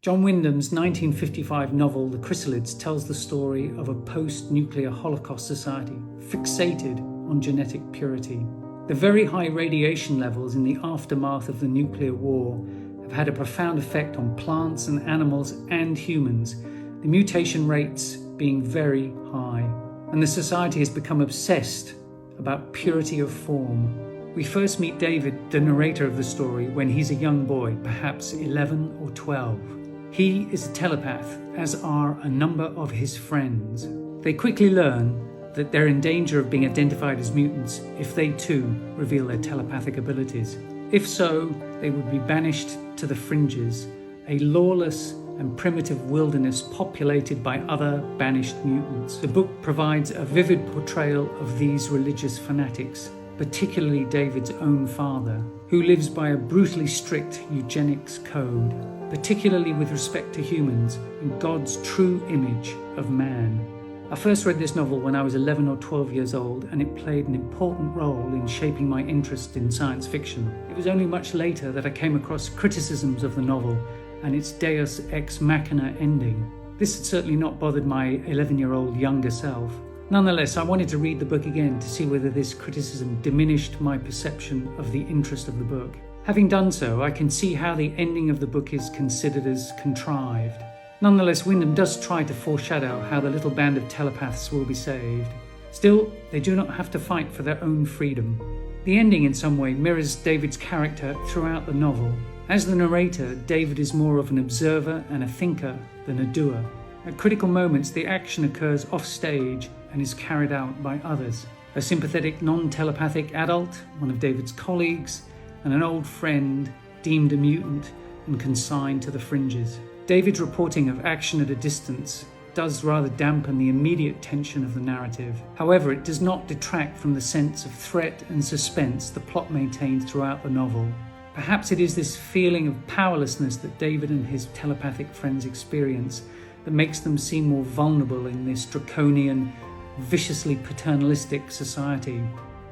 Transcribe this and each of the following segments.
John Wyndham's 1955 novel The Chrystalids tells the story of a post-nuclear Holocaust society fixated on genetic purity. The very high radiation levels in the aftermath of the nuclear war have had a profound effect on plants and animals and humans, the mutation rates being very high. And the society has become obsessed about purity of form. We first meet David, the narrator of the story, when he's a young boy, perhaps 11 or 12. He is a telepath, as are a number of his friends. They quickly learn that they're in danger of being identified as mutants if they too reveal their telepathic abilities. If so, they would be banished to the fringes, a lawless and primitive wilderness populated by other banished mutants. The book provides a vivid portrayal of these religious fanatics, particularly David's own father, who lives by a brutally strict eugenics code, particularly with respect to humans and God's true image of man. I first read this novel when I was 11 or 12 years old, and it played an important role in shaping my interest in science fiction. It was only much later that I came across criticisms of the novel and its deus ex machina ending. This had certainly not bothered my 11-year-old younger self. Nonetheless, I wanted to read the book again to see whether this criticism diminished my perception of the interest of the book. Having done so, I can see how the ending of the book is considered as contrived. Nonetheless, Wyndham does try to foreshadow how the little band of telepaths will be saved. Still, they do not have to fight for their own freedom. The ending in some way mirrors David's character throughout the novel. As the narrator, David is more of an observer and a thinker than a doer. At critical moments, the action occurs off stage and is carried out by others. A sympathetic, non-telepathic adult, one of David's colleagues, and an old friend deemed a mutant and consigned to the fringes. David's reporting of action at a distance does rather dampen the immediate tension of the narrative. However, it does not detract from the sense of threat and suspense the plot maintains throughout the novel. Perhaps it is this feeling of powerlessness that David and his telepathic friends experience that makes them seem more vulnerable in this draconian, viciously paternalistic society.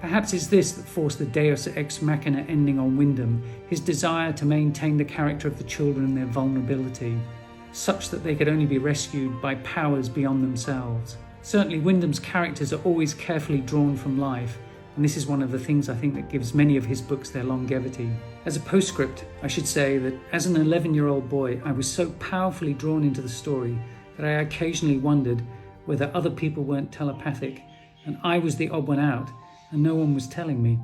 Perhaps it's this that forced the deus ex machina ending on Wyndham, his desire to maintain the character of the children and their vulnerability, such that they could only be rescued by powers beyond themselves. Certainly Wyndham's characters are always carefully drawn from life, and this is one of the things I think that gives many of his books their longevity. As a postscript, I should say that as an 11-year-old boy, I was so powerfully drawn into the story that I occasionally wondered whether other people weren't telepathic and I was the odd one out and no one was telling me.